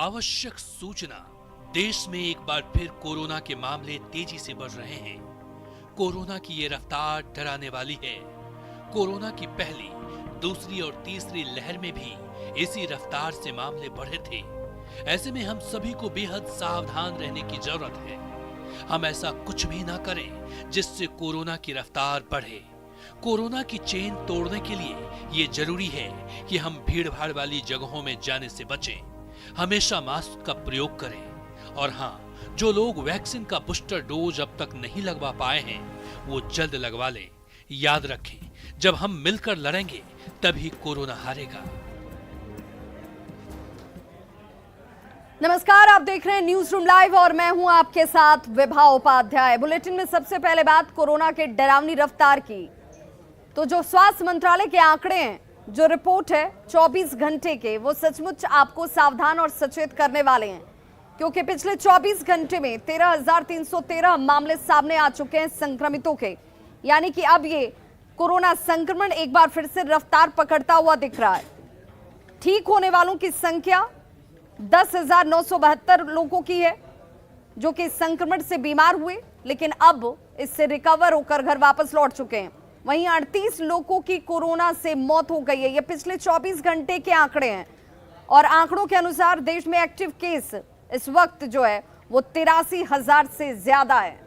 आवश्यक सूचना। देश में एक बार फिर कोरोना के मामले तेजी से बढ़ रहे हैं। कोरोना की ये रफ्तार डराने वाली है। कोरोना की पहली, दूसरी और तीसरी लहर में भी इसी रफ्तार से मामले बढ़े थे। ऐसे में हम सभी को बेहद सावधान रहने की जरूरत है। हम ऐसा कुछ भी ना करें जिससे कोरोना की रफ्तार बढ़े। कोरोना की चेन तोड़ने के लिए ये जरूरी है कि हम भीड़-भाड़ वाली जगहों में जाने से बचें, हमेशा मास्क का प्रयोग करें और हाँ, जो लोग वैक्सीन का बूस्टर डोज अब तक नहीं लगवा पाए हैं, वो जल्द लगवा लें। याद रखें, जब हम मिलकर लड़ेंगे तभी कोरोना हारेगा। नमस्कार, आप देख रहे हैं न्यूज रूम लाइव और मैं हूं आपके साथ विभा उपाध्याय। बुलेटिन में सबसे पहले बात कोरोना के डरावनी रफ्तार की। तो जो स्वास्थ्य मंत्रालय के आंकड़े हैं, जो रिपोर्ट है 24 घंटे के, वो सचमुच आपको सावधान और सचेत करने वाले हैं, क्योंकि पिछले 24 घंटे में 13,313 मामले सामने आ चुके हैं संक्रमितों के। यानी कि अब ये कोरोना संक्रमण एक बार फिर से रफ्तार पकड़ता हुआ दिख रहा है। ठीक होने वालों की संख्या 10,972 लोगों की है, जो कि संक्रमण से बीमार हुए लेकिन अब इससे रिकवर होकर घर वापस लौट चुके हैं। वहीं 38 लोगों की कोरोना से मौत हो गई है। ये पिछले 24 घंटे के आंकड़े हैं और आंकड़ों के अनुसार देश में एक्टिव केस इस वक्त जो है वो 83,000 से ज्यादा है।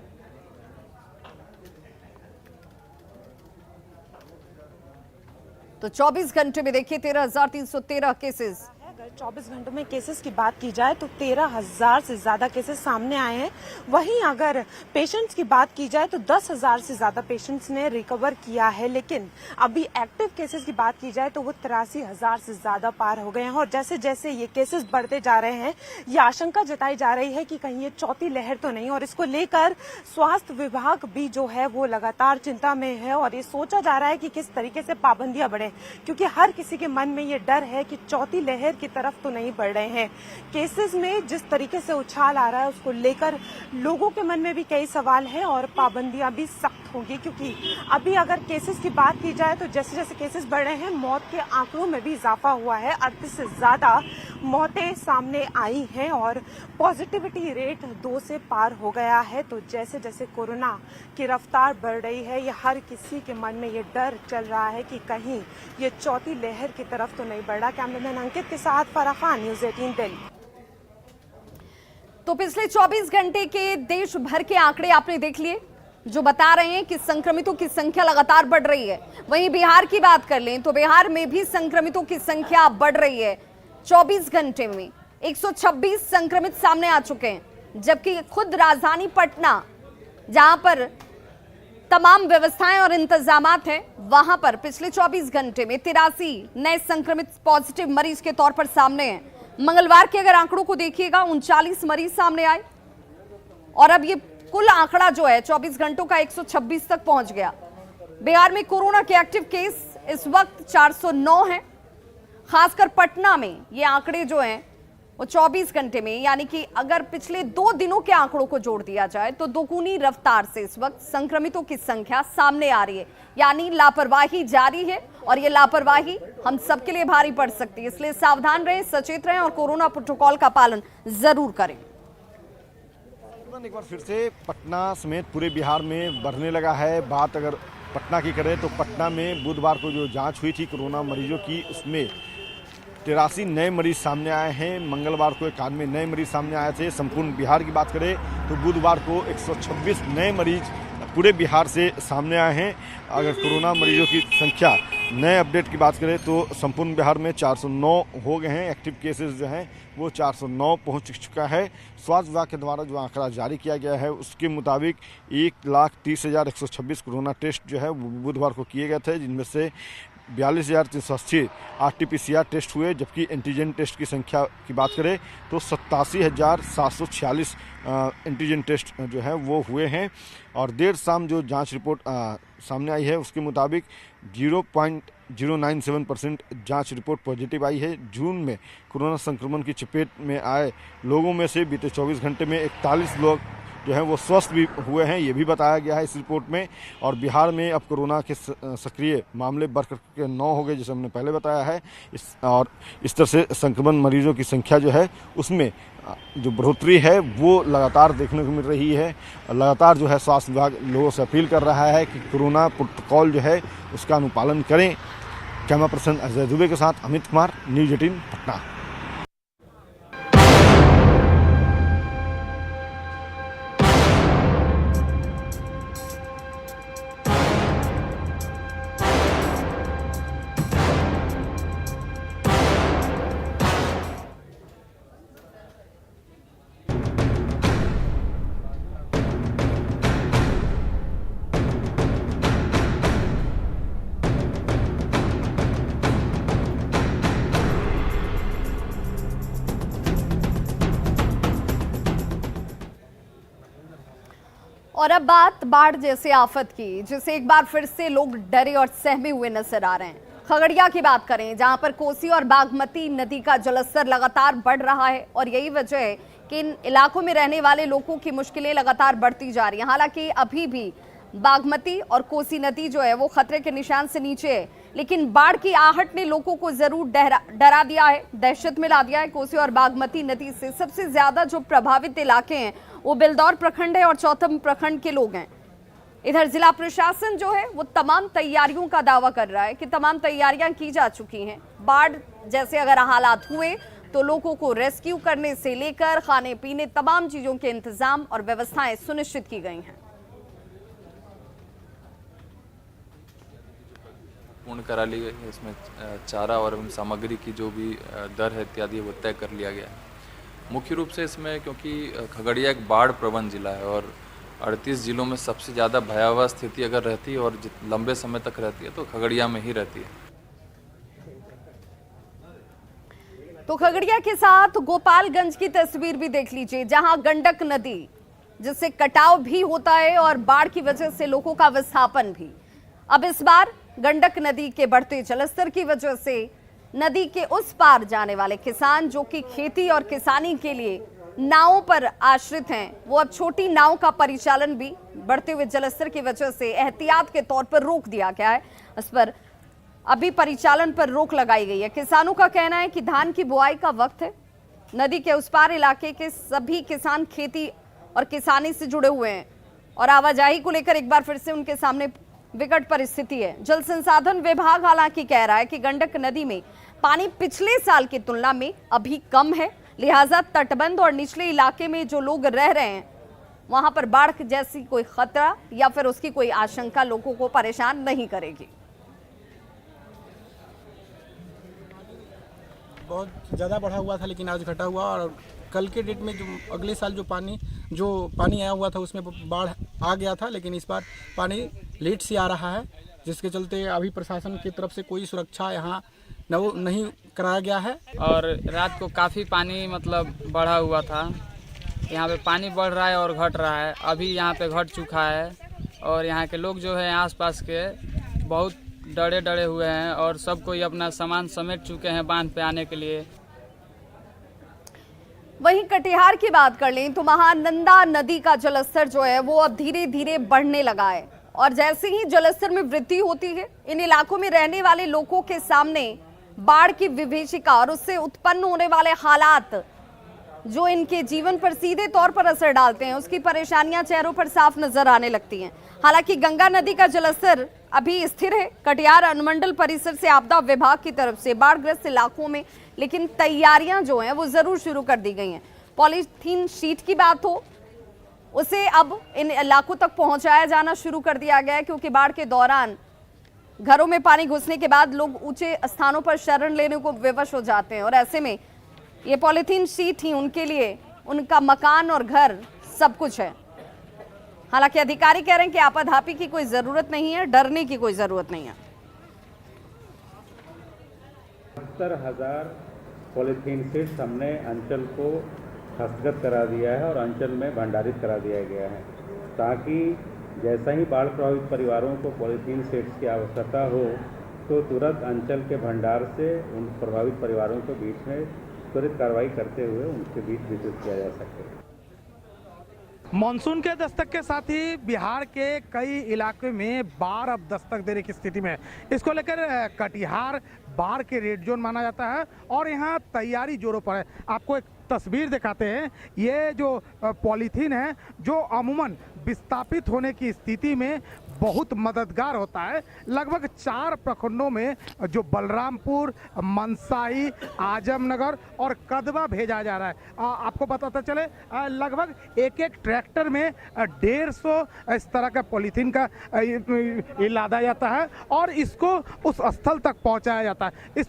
तो 24 घंटे में देखिए 13,313 केसेस। 24 घंटों में केसेस की बात की जाए तो 13,000 से ज्यादा केसेस सामने आए हैं। वहीं अगर पेशेंट्स की बात की जाए तो 10,000 से ज्यादा पेशेंट्स ने रिकवर किया है। लेकिन अभी एक्टिव केसेस की बात की जाए तो वो 83,000 से ज्यादा पार हो गए हैं। और जैसे जैसे ये केसेस बढ़ते जा रहे हैं, ये आशंका जताई जा रही है कि कहीं ये चौथी लहर तो नहीं। और इसको लेकर स्वास्थ्य विभाग भी जो है वो लगातार चिंता में है और ये सोचा जा रहा है कि किस तरीके से पाबंदियां बढ़े, क्योंकि हर किसी के मन में ये डर है कि चौथी लहर की तरफ तो नहीं बढ़ रहे हैं। केसेस में जिस तरीके से उछाल आ रहा है, उसको लेकर लोगों के मन में भी कई सवाल हैं और पाबंदियां भी सख्त होंगी। क्योंकि अभी अगर केसेस की बात की जाए तो जैसे जैसे केसेस बढ़ रहे हैं, मौत के आंकड़ों में भी इजाफा हुआ है। 38 से ज्यादा मौतें सामने आई हैं और पॉजिटिविटी रेट 2 से पार हो गया है। तो जैसे जैसे कोरोना की रफ्तार बढ़ रही है, ये हर किसी के मन में ये डर चल रहा है कि कहीं ये चौथी लहर की तरफ तो नहीं बढ़ रहा। कैमरामैन अंकित के साथ फराह खान, न्यूज़ 18 दिल्ली। तो पिछले 24 घंटे के देश भर के आंकड़े आपने देख लिए, जो बता रहे हैं कि संक्रमितों की संख्या लगातार बढ़ रही है। वहीं बिहार की बात कर लें तो बिहार में भी संक्रमितों की संख्या बढ़ रही है। 24 घंटे में 126 संक्रमित सामने आ चुके हैं, जबकि खुद राजधानी पटना, जहां पर तमाम व्यवस्थाएं और इंतजामात हैं, वहां पर पिछले 24 घंटे में 83 नए संक्रमित पॉजिटिव मरीज के तौर पर सामने हैं। मंगलवार के अगर आंकड़ों को देखिएगा, 39 मरीज सामने आए और अब ये कुल आंकड़ा जो है 24 घंटों का 126 तक पहुंच गया। बिहार में कोरोना के एक्टिव केस इस वक्त 409 हैं। खासकर पटना में ये आंकड़े जो हैं वो 24 घंटे में, यानी कि अगर पिछले 2 दिनों के आंकड़ों को जोड़ दिया जाए तो दोगुनी रफ्तार से इस वक्त संक्रमितों की संख्या सामने आ रही है। यानी लापरवाही जारी है और ये लापरवाही हम सबके लिए भारी पड़ सकती है। इसलिए सावधान रहें, सचेत रहें और कोरोना प्रोटोकॉल का पालन जरूर करें। एक बार फिर से पटना समेत पूरे बिहार में बढ़ने लगा है। बात अगर पटना की करें तो पटना में बुधवार को जो जांच हुई थी कोरोना मरीजों की, उसमें 83 नए मरीज सामने आए हैं। मंगलवार को 91 नए मरीज सामने आए थे। संपूर्ण बिहार की बात करें तो बुधवार को 126 नए मरीज पूरे बिहार से सामने आए हैं। अगर कोरोना मरीजों की संख्या नए अपडेट की बात करें तो संपूर्ण बिहार में 409 हो गए हैं। एक्टिव केसेस जो हैं वो 409 पहुंच चुका है। स्वास्थ्य विभाग के द्वारा जो आंकड़ा जारी किया गया है उसके मुताबिक 1,30,126 कोरोना टेस्ट जो है बुधवार को किए गए थे, जिनमें से 42,380 RT-PCR टेस्ट हुए। जबकि एंटीजन टेस्ट की संख्या की बात करें तो 87,746 एंटीजन टेस्ट जो है वो हुए हैं। और देर शाम जो जांच रिपोर्ट सामने आई है उसके मुताबिक 0.097% जांच रिपोर्ट पॉजिटिव आई है। जून में कोरोना संक्रमण की चपेट में आए लोगों में से बीते 24 घंटे में 41 लोग जो है वो स्वस्थ भी हुए हैं, ये भी बताया गया है इस रिपोर्ट में। और बिहार में अब कोरोना के सक्रिय मामले बढ़कर के 9 हो गए, जैसे हमने पहले बताया है। और इस तरह से संक्रमण मरीजों की संख्या जो है उसमें जो बढ़ोतरी है वो लगातार देखने को मिल रही है। लगातार जो है स्वास्थ्य विभाग लोगों से अपील कर रहा है कि कोरोना प्रोटोकॉल जो है उसका अनुपालन करें। कैमरा पर्सन अजय दुबे के साथ अमित कुमार, न्यूज़ 18 पटना। और अब बात बाढ़ जैसे आफत की, जिससे एक बार फिर से लोग डरे और सहमे हुए नजर आ रहे हैं। खगड़िया की बात करें, जहां पर कोसी और बागमती नदी का जलस्तर लगातार बढ़ रहा है और यही वजह है कि इन इलाकों में रहने वाले लोगों की मुश्किलें लगातार बढ़ती जा रही हैं। हालांकि अभी भी बागमती और कोसी नदी जो है वो खतरे के निशान से नीचे है, लेकिन बाढ़ की आहट ने लोगों को जरूर डरा दिया है, दहशत में ला दिया है। कोसी और बागमती नदी से सबसे ज्यादा जो प्रभावित इलाके हैं वो बिलदौर प्रखंड है और चौथम प्रखंड के लोग हैं। इधर जिला प्रशासन जो है वो तमाम तैयारियों का दावा कर रहा है कि तमाम तैयारियां की जा चुकी हैं। बाढ़ जैसे अगर हालात हुए तो लोगों को रेस्क्यू करने से लेकर खाने पीने तमाम चीजों के इंतजाम और व्यवस्थाएं सुनिश्चित की गई हैं। पूर्ण करा ली गई है। इसमें चारा और सामग्री की जो भी दर है इत्यादि वो तय कर लिया गया है। मुख्य रूप से इसमें क्योंकि खगड़िया एक बाढ़ प्रवण जिला है और 38 जिलों में सबसे ज़्यादा भयावह स्थिति अगर रहती है और लंबे समय तक रहती है तो खगड़िया में ही रहती है। तो खगड़िया के साथ गोपालगंज की तस्वीर भी देख लीजिए, जहां गंडक नदी जिससे कटाव भी होता है और बाढ़ की वजह से लोगों का विस्थापन भी। अब इस बार गंडक नदी के बढ़ते जलस्तर की वजह से नदी के उस पार जाने वाले किसान जो कि खेती और किसानी के लिए नावों पर आश्रित हैं, वो अब छोटी नाव का परिचालन भी बढ़ते हुए जलस्तर की वजह से एहतियात के तौर पर रोक दिया गया है। इस पर अभी परिचालन पर रोक लगाई गई है। किसानों का कहना है कि धान की बुआई का वक्त है। नदी के उस पार इलाके के सभी किसान खेती और किसानी से जुड़े हुए हैं और आवाजाही को लेकर एक बार फिर से उनके सामने विकट परिस्थिति है। जल संसाधन विभाग हालांकि कह रहा है कि गंडक नदी में पानी पिछले साल की तुलना में अभी कम है, लिहाजा तटबंध और निचले इलाके में जो लोग रह रहे हैं वहां पर बाढ़ जैसी कोई खतरा या फिर उसकी कोई आशंका लोगों को परेशान नहीं करेगी। बहुत ज़्यादा बढ़ा हुआ था लेकिन आज घटा हुआ और कल के डेट में जो अगले साल जो पानी आया हुआ था उसमें बाढ़ आ गया था, लेकिन इस बार पानी लेट से आ रहा है, जिसके चलते अभी प्रशासन की तरफ से कोई सुरक्षा यहाँ नहीं कराया गया है। और रात को काफ़ी पानी मतलब बढ़ा हुआ था। यहाँ पे पानी बढ़ रहा है और घट रहा है। अभी यहाँ पे घट चुका है और यहाँ के लोग जो है आसपास के बहुत डरे हुए हैं और सब कोई अपना सामान समेट चुके हैं बांध पे आने के लिए। वहीं कटिहार की बात कर लें तो महानंदा नदी का जलस्तर जो है वो अब धीरे धीरे बढ़ने लगा है और जैसे ही जलस्तर में वृद्धि होती है इन इलाकों में रहने वाले लोगों के सामने बाढ़ की विभीषिका और उससे उत्पन्न होने वाले हालात जो इनके जीवन पर सीधे तौर पर असर डालते हैं, उसकी परेशानियां चेहरों पर साफ नजर आने लगती हैं। हालांकि गंगा नदी का जलस्तर अभी स्थिर है कटिहार अनुमंडल परिसर से आपदा विभाग की तरफ से बाढ़ग्रस्त इलाकों में, लेकिन तैयारियां जो हैं वो जरूर शुरू कर दी गई हैं। पॉलीथीन शीट की बात हो उसे अब इन इलाकों तक पहुंचाया जाना शुरू कर दिया गया है, क्योंकि बाढ़ के दौरान घरों में पानी घुसने के बाद लोग ऊंचे स्थानों पर शरण लेने को विवश हो जाते हैं और ऐसे में ये पॉलीथीन शीट ही उनके लिए उनका मकान और घर सब कुछ है। हालांकि अधिकारी कह रहे हैं कि आपाधापी की कोई जरूरत नहीं है, डरने की कोई जरूरत नहीं है। 70,000 पॉलीथीन शीट्स हमने अंचल को हस्तगत करा दिया है और अंचल में भंडारित करा दिया गया है, ताकि जैसा ही बाढ़ प्रभावित परिवारों को पॉलीथीन शीट्स की आवश्यकता हो तो तुरंत अंचल के भंडार से उन प्रभावित परिवारों के बीच में त्वरित कार्रवाई करते हुए उनके बीच वितरित किया जा सके। मानसून के दस्तक के साथ ही बिहार के कई इलाके में बाढ़ अब दस्तक देने की स्थिति में है। इसको लेकर कटिहार बाढ़ के रेड जोन माना जाता है और यहाँ तैयारी जोरों पर है। आपको एक तस्वीर दिखाते हैं। ये जो पॉलीथीन है जो अमूमन विस्थापित होने की स्थिति में बहुत मददगार होता है। लगभग 4 प्रखंडों में जो बलरामपुर, मनसाही, आजमनगर और कदवा भेजा जा रहा है। आपको बताते चले लगभग एक ट्रैक्टर में 150 इस तरह का पॉलीथीन का लादा जाता है और इसको उस स्थल तक पहुंचाया जाता है। इस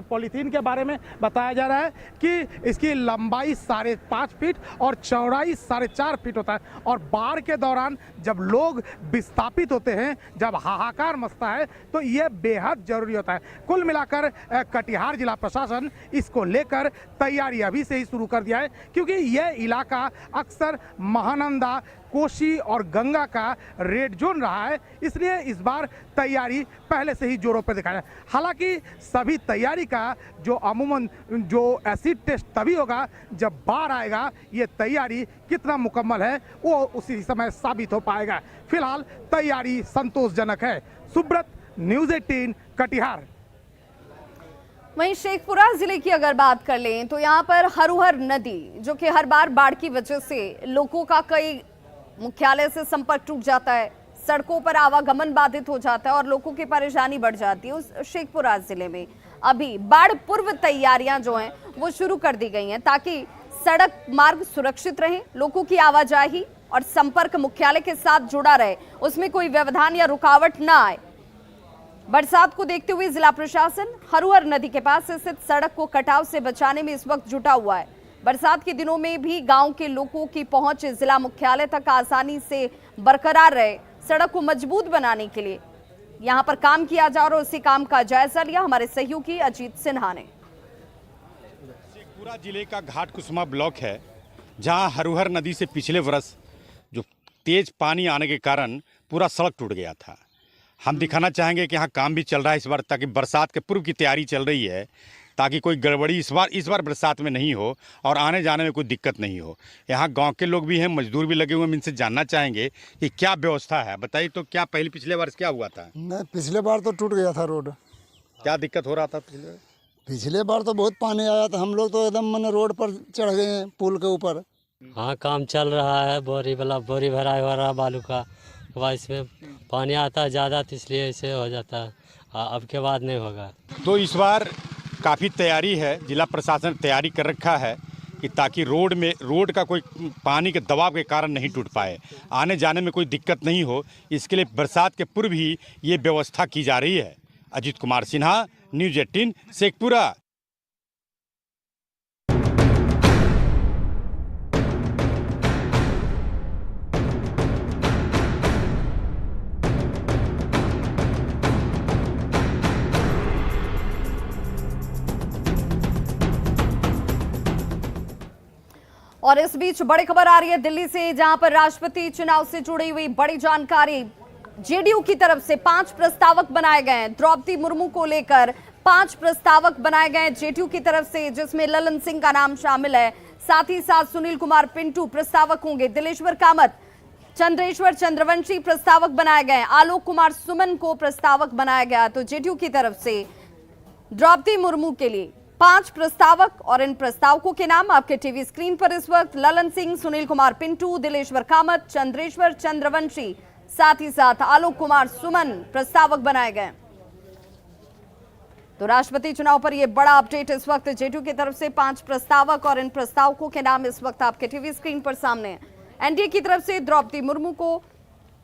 पॉलीथीन के बारे में बताया जा रहा है कि इसकी लंबाई 5.5 फीट और चौड़ाई 4.5 फीट होता है और बाढ़ के दौरान जब लोग विस्थापित होते हैं, जब हाहाकार मचता है तो यह बेहद जरूरी होता है। कुल मिलाकर कटिहार जिला प्रशासन इसको लेकर तैयारी अभी से ही शुरू कर दिया है क्योंकि यह इलाका अक्सर महानंदा, कोसी और गंगा का रेड जोन रहा है, इसलिए इस बार तैयारी पहले से ही जोरों पर दिखाया है। हालांकि सभी तैयारी का जो अमूमन जो एसिड टेस्ट तभी होगा जब बाढ़ आएगा। ये तैयारी कितना मुकम्मल है वो उसी समय साबित हो पाएगा। फिलहाल तैयारी संतोषजनक है। सुब्रत, न्यूज़ 18 कटिहार। वहीं शेखपुरा जिले की अगर बात कर लें तो यहाँ पर हरुहर नदी जो कि हर बार बाढ़ की वजह से लोगों का कई मुख्यालय से संपर्क टूट जाता है, सड़कों पर आवागमन बाधित हो जाता है और लोगों की परेशानी बढ़ जाती है। उस शेखपुरा जिले में अभी बाढ़ पूर्व तैयारियां जो हैं वो शुरू कर दी गई हैं ताकि सड़क मार्ग सुरक्षित रहे, लोगों की आवाजाही और संपर्क मुख्यालय के साथ जुड़ा रहे, उसमें कोई व्यवधान या रुकावट ना आए। बरसात को देखते हुए जिला प्रशासन हरुहर नदी के पास स्थित सड़क को कटाव से बचाने में इस वक्त जुटा हुआ है। बरसात के दिनों में भी गांव के लोगों की पहुंच जिला मुख्यालय तक आसानी से बरकरार रहे, सड़क को मजबूत बनाने के लिए यहां पर काम किया जा रहा है। उसी काम का जायजा लिया हमारे सहयोगी अजीत सिन्हा ने। शेखपुरा जिले का घाटकुसुमा ब्लॉक है जहां हरुहर नदी से पिछले वर्ष जो तेज पानी आने के कारण पूरा सड़क टूट गया था। हम दिखाना चाहेंगे कि यहाँ काम भी चल रहा है इस बार, ताकि बरसात के पूर्व की तैयारी चल रही है ताकि कोई गड़बड़ी इस बार बरसात में नहीं हो और आने जाने में कोई दिक्कत नहीं हो। यहाँ गांव के लोग भी हैं, मजदूर भी लगे हुए हैं। इनसे जानना चाहेंगे कि क्या व्यवस्था है। बताइए तो क्या पिछले वर्ष क्या हुआ था? नहीं, पिछले बार तो टूट गया था रोड। क्या दिक्कत हो रहा था पिछले बार तो बहुत पानी आया था, हम लोग तो एकदम मन रोड पर चढ़ गए हैं पुल के ऊपर। हाँ, काम चल रहा है, बोरी भराई हो रहा है बालू का। इसमें पानी आता है ज़्यादा तो इसलिए ऐसे हो जाता है, अब के बाद नहीं होगा। तो इस बार काफ़ी तैयारी है, जिला प्रशासन तैयारी कर रखा है कि ताकि रोड का कोई पानी के दबाव के कारण नहीं टूट पाए, आने जाने में कोई दिक्कत नहीं हो। इसके लिए बरसात के पूर्व ही ये व्यवस्था की जा रही है। अजीत कुमार सिन्हा, न्यूज़ 18 शेखपुरा। और इस बीच बड़ी खबर आ रही है दिल्ली से, जहां पर राष्ट्रपति चुनाव से जुड़ी हुई बड़ी जानकारी। जेडीयू की तरफ से 5 प्रस्तावक बनाए गए हैं। द्रौपदी मुर्मू को लेकर 5 प्रस्तावक बनाए गए हैं जेडीयू की तरफ से, जिसमें ललन सिंह का नाम शामिल है। साथ ही साथ सुनील कुमार पिंटू प्रस्तावक होंगे, दिलेश्वर कामत, चंद्रेश्वर चंद्रवंशी प्रस्तावक बनाए गए, आलोक कुमार सुमन को प्रस्तावक बनाया गया। तो जेडीयू की तरफ से द्रौपदी मुर्मू के लिए 5 प्रस्तावक और इन प्रस्तावकों के नाम आपके टीवी स्क्रीन पर इस वक्त ललन सिंह, सुनील कुमार पिंटू, दिलेश्वर कामत, चंद्रेश्वर चंद्रवंशी, साथ ही साथ आलोक कुमार सुमन प्रस्तावक बनाए गए। तो राष्ट्रपति चुनाव पर यह बड़ा अपडेट इस वक्त जेडीयू की तरफ से 5 प्रस्तावक और इन प्रस्तावकों के नाम इस वक्त आपके टीवी स्क्रीन पर सामने हैं। एनडीए की तरफ से द्रौपदी मुर्मू को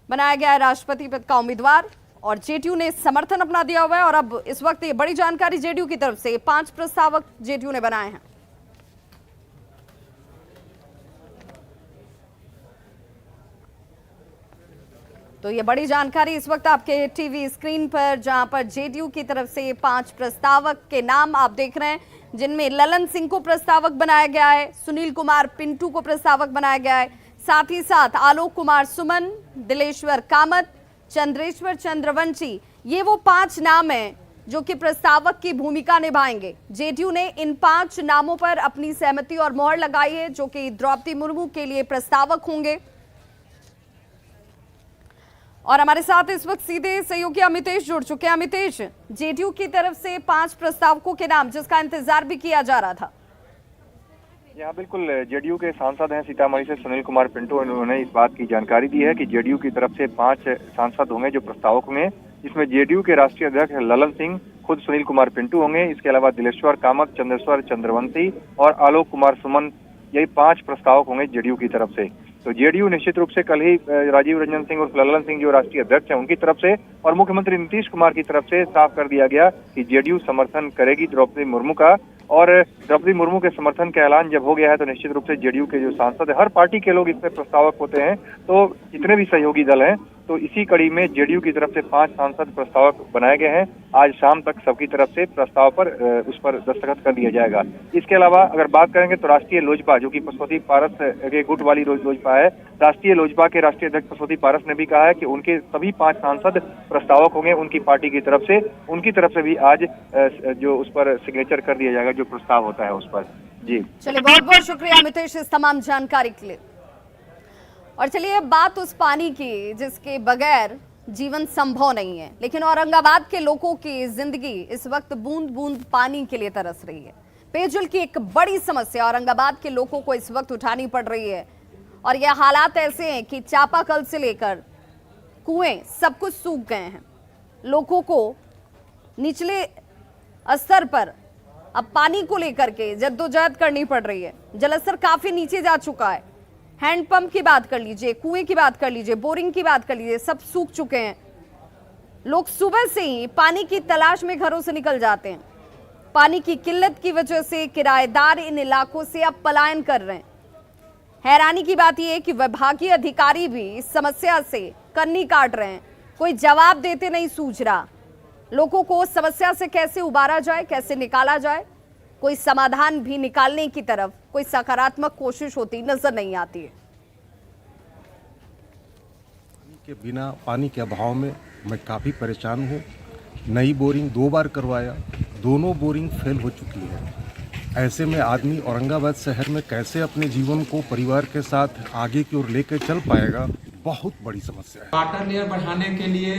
बनाया गया है राष्ट्रपति पद का उम्मीदवार और जेडीयू ने समर्थन अपना दिया हुआ है। और अब इस वक्त ये बड़ी जानकारी जेडीयू की तरफ से 5 प्रस्तावक जेडीयू ने बनाए हैं। तो ये बड़ी जानकारी इस वक्त आपके टीवी स्क्रीन पर, जहां पर जेडीयू की तरफ से 5 प्रस्तावक के नाम आप देख रहे हैं, जिनमें ललन सिंह को प्रस्तावक बनाया गया है, सुनील कुमार पिंटू को प्रस्तावक बनाया गया है, साथ ही साथ आलोक कुमार सुमन, दिलेश्वर कामत, चंद्रेश्वर चंद्रवंशी, ये वो 5 नाम हैं जो कि प्रस्तावक की भूमिका निभाएंगे। जेडीयू ने इन 5 नामों पर अपनी सहमति और मोहर लगाई है, जो कि द्रौपदी मुर्मू के लिए प्रस्तावक होंगे। और हमारे साथ इस वक्त सीधे सहयोगी अमितेश जुड़ चुके हैं। अमितेश, जेडीयू की तरफ से 5 प्रस्तावकों के नाम जिसका इंतजार भी किया जा रहा था। यहाँ बिल्कुल जेडीयू के सांसद हैं सीतामढ़ी से सुनील कुमार पिंटू, उन्होंने इस बात की जानकारी दी है कि जेडीयू की तरफ से 5 सांसद होंगे जो प्रस्तावक होंगे, जिसमें जेडीयू के राष्ट्रीय अध्यक्ष ललन सिंह, खुद सुनील कुमार पिंटू होंगे। इसके अलावा दिलेश्वर कामत, चंद्रेश्वर चंद्रवंशी और आलोक कुमार सुमन, यही 5 प्रस्तावक होंगे जेडीयू की तरफ से। तो जेडीयू निश्चित रूप से कल ही राजीव रंजन सिंह और ललन सिंह जो राष्ट्रीय अध्यक्ष हैं उनकी तरफ से और मुख्यमंत्री नीतीश कुमार की तरफ से साफ कर दिया गया कि जेडीयू समर्थन करेगी द्रौपदी मुर्मू का। और द्रौपदी मुर्मू के समर्थन का ऐलान जब हो गया है तो निश्चित रूप से जेडीयू के जो सांसद है, हर पार्टी के लोग इसमें प्रस्तावक होते हैं, तो जितने भी सहयोगी दल हैं, तो इसी कड़ी में जेडीयू की तरफ से 5 सांसद प्रस्तावक बनाए गए हैं। आज शाम तक सबकी तरफ से प्रस्ताव पर उस पर दस्तखत कर दिया जाएगा। इसके अलावा अगर बात करेंगे तो राष्ट्रीय लोजपा, जो कि पशुपति पारस के गुट वाली लोजपा है, राष्ट्रीय लोजपा के राष्ट्रीय अध्यक्ष पशुपति पारस ने भी कहा है कि उनके सभी 5 सांसद प्रस्तावक होंगे उनकी पार्टी की तरफ से। उनकी तरफ से भी आज जो उस पर सिग्नेचर कर दिया जाएगा जो प्रस्ताव होता है उस पर। जी चलिए, बहुत बहुत शुक्रिया अमितेश इस तमाम जानकारी के लिए। और चलिए बात उस पानी की जिसके बगैर जीवन संभव नहीं है, लेकिन औरंगाबाद के लोगों की जिंदगी इस वक्त बूंद बूंद पानी के लिए तरस रही है। पेयजल की एक बड़ी समस्या औरंगाबाद के लोगों को इस वक्त उठानी पड़ रही है और यह हालात ऐसे हैं कि चापाकल से लेकर कुएं सब कुछ सूख गए हैं। लोगों को निचले स्तर पर अब पानी को लेकर के जद्दोजहद करनी पड़ रही है। जलस्तर काफी नीचे जा चुका है। हैंडपंप की बात कर लीजिए, कुएं की बात कर लीजिए, बोरिंग की बात कर लीजिए, सब सूख चुके हैं। लोग सुबह से ही पानी की तलाश में घरों से निकल जाते हैं। पानी की किल्लत की वजह से किराएदार इन इलाकों से अब पलायन कर रहे हैं। हैरानी की बात यह है कि विभागीय अधिकारी भी इस समस्या से कन्नी काट रहे हैं, कोई जवाब देते नहीं सूझ रहा। लोगों को समस्या से कैसे उबारा जाए, कैसे निकाला जाए, कोई समाधान भी निकालने की तरफ कोई सकारात्मक कोशिश होती नजर नहीं आती है। के बिना पानी के अभाव में मैं काफ़ी परेशान हूँ। नई बोरिंग 2 बार करवाया, दोनों बोरिंग फेल हो चुकी है। ऐसे में आदमी औरंगाबाद शहर में कैसे अपने जीवन को परिवार के साथ आगे की ओर लेकर चल पाएगा, बहुत बड़ी समस्या है। वाटर लेयर बढ़ाने के लिए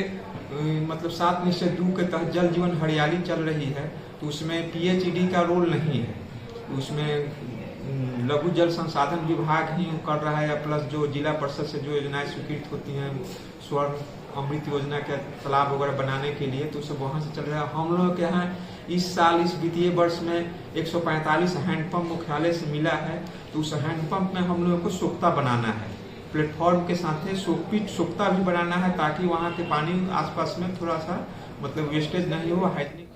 मतलब 7 निश्चय 2 के तहत जल जीवन हरियाली चल रही है, तो उसमें पीएचईडी का रोल नहीं है। उसमें लघु जल संसाधन विभाग ही कर रहा है, प्लस जो जिला परिषद से जो योजनाएं स्वीकृत होती हैं, स्वर्ण अमृत योजना के तालाब वगैरह बनाने के लिए, तो सब वहाँ से चल रहा है। हम लोग के यहाँ इस साल इस वित्तीय वर्ष में 145 हैंडपंप मुख्यालय से मिला है, तो उस हैंडपंप में हम लोगों को सोख्ता बनाना है। प्लेटफॉर्म के साथ सोख्ता भी बनाना है ताकि वहाँ के पानी आसपास में थोड़ा सा मतलब वेस्टेज नहीं हो, हाइजीनिक।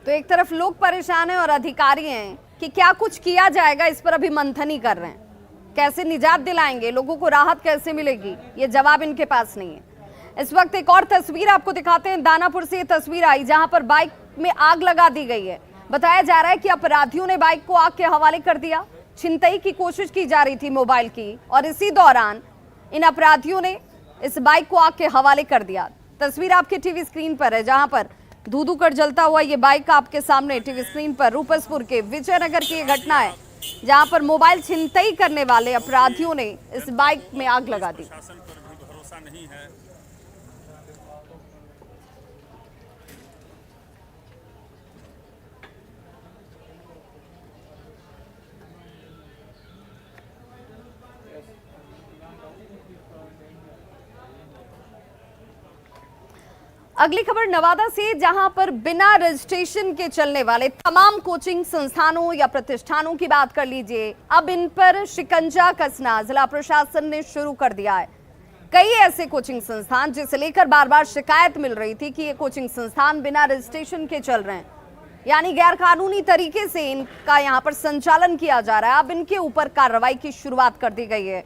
तो एक तरफ लोग परेशान हैं और अधिकारी हैं कि क्या कुछ किया जाएगा, इस पर अभी मंथन ही कर रहे हैं। कैसे निजात दिलाएंगे, लोगों को राहत कैसे मिलेगी, ये जवाब इनके पास नहीं है। इस वक्त एक और तस्वीर आपको दिखाते हैं। दानापुर से ये तस्वीर आई जहां पर बाइक में आग लगा दी गई है। बताया जा रहा है कि अपराधियों ने बाइक को आग के हवाले कर दिया। छिनतई की कोशिश की जा रही थी मोबाइल की और इसी दौरान इन अपराधियों ने इस बाइक को आग के हवाले कर दिया। तस्वीर आपके टीवी स्क्रीन पर है जहां पर धू कर जलता हुआ ये बाइक आपके सामने टीवी स्क्रीन पर। रूपसपुर के विजयनगर की ये घटना है जहां पर मोबाइल छिनतई करने वाले अपराधियों ने इस बाइक में आग लगा दी। अगली खबर नवादा से, जहां पर बिना रजिस्ट्रेशन के चलने वाले तमाम कोचिंग संस्थानों या प्रतिष्ठानों की बात कर लीजिए, अब इन पर शिकंजा कसना जिला प्रशासन ने शुरू कर दिया है। कई ऐसे कोचिंग संस्थान जिसे लेकर बार बार शिकायत मिल रही थी कि ये कोचिंग संस्थान बिना रजिस्ट्रेशन के चल रहे हैं, यानी गैर कानूनी तरीके से इनका यहाँ पर संचालन किया जा रहा है। अब इनके ऊपर कार्रवाई की शुरुआत कर दी गई है।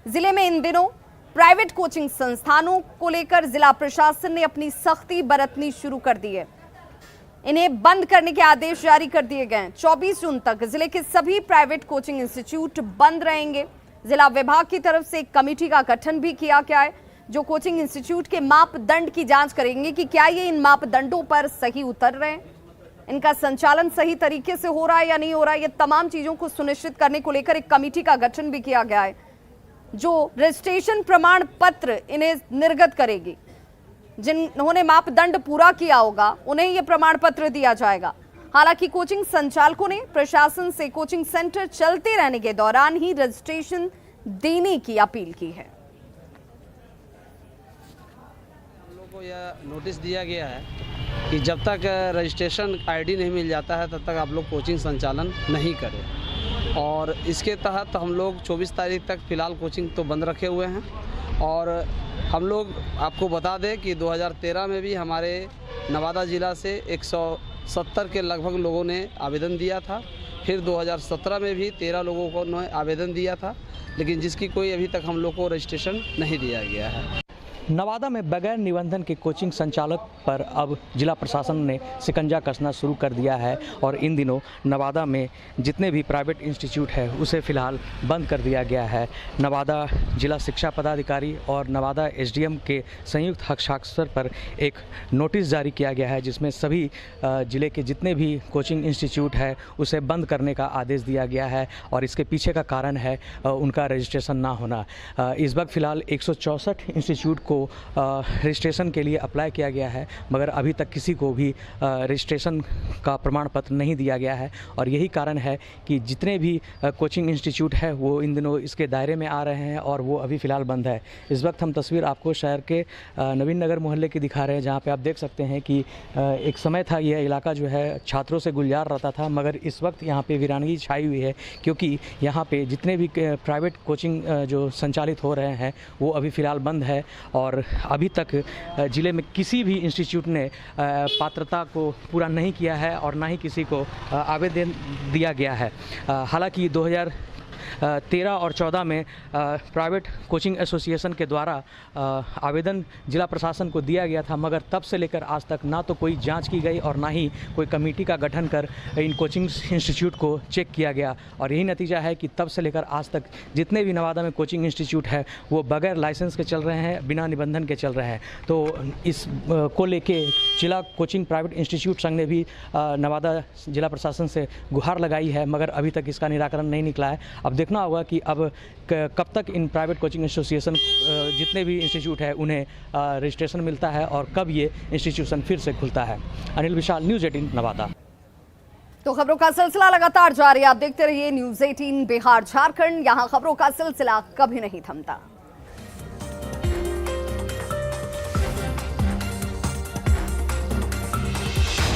जिले में इन दिनों प्राइवेट कोचिंग संस्थानों को लेकर जिला प्रशासन ने अपनी सख्ती बरतनी शुरू कर दी है। इन्हें बंद करने के आदेश जारी कर दिए गए हैं। 24 जून तक जिले के सभी प्राइवेट कोचिंग इंस्टीट्यूट बंद रहेंगे। जिला विभाग की तरफ से एक कमेटी का गठन भी किया गया है जो कोचिंग इंस्टीट्यूट के मापदंड की जांच करेंगे कि क्या ये इन मापदंडों पर सही उतर रहे हैं, इनका संचालन सही तरीके से हो रहा है या नहीं हो रहा है। ये तमाम चीजों को सुनिश्चित करने को लेकर एक कमेटी का गठन भी किया गया है। जो रजिस्ट्रेशन प्रमाण पत्र इन्हें निर्गत करेगी। जिन्होंने मापदंड पूरा किया होगा उन्हें यह प्रमाण पत्र दिया जाएगा। हालांकि कोचिंग संचालकों ने प्रशासन से कोचिंग सेंटर चलते रहने के दौरान ही रजिस्ट्रेशन देने की अपील की है। हम लोग को यह नोटिस दिया गया है कि जब तक रजिस्ट्रेशन आईडी नहीं मिल जाता है तब तक आप लोग कोचिंग संचालन नहीं करें, और इसके तहत हम लोग 24 तारीख तक फ़िलहाल कोचिंग तो बंद रखे हुए हैं। और हम लोग आपको बता दें कि 2013 में भी हमारे नवादा ज़िला से 170 के लगभग लोगों ने आवेदन दिया था। फिर 2017 में भी 13 लोगों को ने आवेदन दिया था, लेकिन जिसकी कोई अभी तक हम लोग को रजिस्ट्रेशन नहीं दिया गया है। नवादा में बगैर निबंधन के कोचिंग संचालक पर अब जिला प्रशासन ने शिकंजा कसना शुरू कर दिया है और इन दिनों नवादा में जितने भी प्राइवेट इंस्टीट्यूट है उसे फ़िलहाल बंद कर दिया गया है। नवादा जिला शिक्षा पदाधिकारी और नवादा एसडीएम के संयुक्त हस्ताक्षर पर एक नोटिस जारी किया गया है, जिसमें सभी जिले के जितने भी कोचिंग इंस्टीट्यूट है उसे बंद करने का आदेश दिया गया है और इसके पीछे का कारण है उनका रजिस्ट्रेशन ना होना। इस वक्त फ़िलहाल 164 इंस्टीट्यूट को रजिस्ट्रेशन के लिए अप्लाई किया गया है, मगर अभी तक किसी को भी रजिस्ट्रेशन का प्रमाण पत्र नहीं दिया गया है और यही कारण है कि जितने भी कोचिंग इंस्टीट्यूट है वो इन दिनों इसके दायरे में आ रहे हैं और वो अभी फ़िलहाल बंद है। इस वक्त हम तस्वीर आपको शहर के नवीन नगर मोहल्ले की दिखा रहे हैं, जहाँ पे आप देख सकते हैं कि एक समय था यह इलाका जो है छात्रों से गुलजार रहता था, मगर इस वक्त यहाँ पे वीरानगी छाई हुई है क्योंकि यहाँ पे जितने भी प्राइवेट कोचिंग जो संचालित हो रहे हैं वो अभी फ़िलहाल बंद है और अभी तक ज़िले में किसी भी इंस्टीट्यूट ने पात्रता को पूरा नहीं किया है और ना ही किसी को आवेदन दिया गया है। हालांकि 2013 और 14 में प्राइवेट कोचिंग एसोसिएशन के द्वारा आवेदन जिला प्रशासन को दिया गया था, मगर तब से लेकर आज तक ना तो कोई जांच की गई और ना ही कोई कमेटी का गठन कर इन कोचिंग इंस्टीट्यूट को चेक किया गया और यही नतीजा है कि तब से लेकर आज तक जितने भी नवादा में कोचिंग इंस्टीट्यूट है वो बगैर लाइसेंस के चल रहे हैं, बिना निबंधन के चल रहे हैं। तो इस को लेके जिला कोचिंग प्राइवेट इंस्टीट्यूट संघ ने भी नवादा जिला प्रशासन से गुहार लगाई है, मगर अभी तक इसका निराकरण नहीं निकला है। अब देखना होगा कि अब कब तक इन प्राइवेट कोचिंग एसोसिएशन जितने भी इंस्टीट्यूट है उन्हें रजिस्ट्रेशन मिलता है और कब ये इंस्टीट्यूशन फिर से खुलता है। अनिल विशाल, न्यूज़ 18 नवादा। तो खबरों का सिलसिला लगातार जारी, आप देखते रहिए न्यूज़ 18 बिहार झारखंड, यहाँ खबरों का सिलसिला कभी नहीं थमता।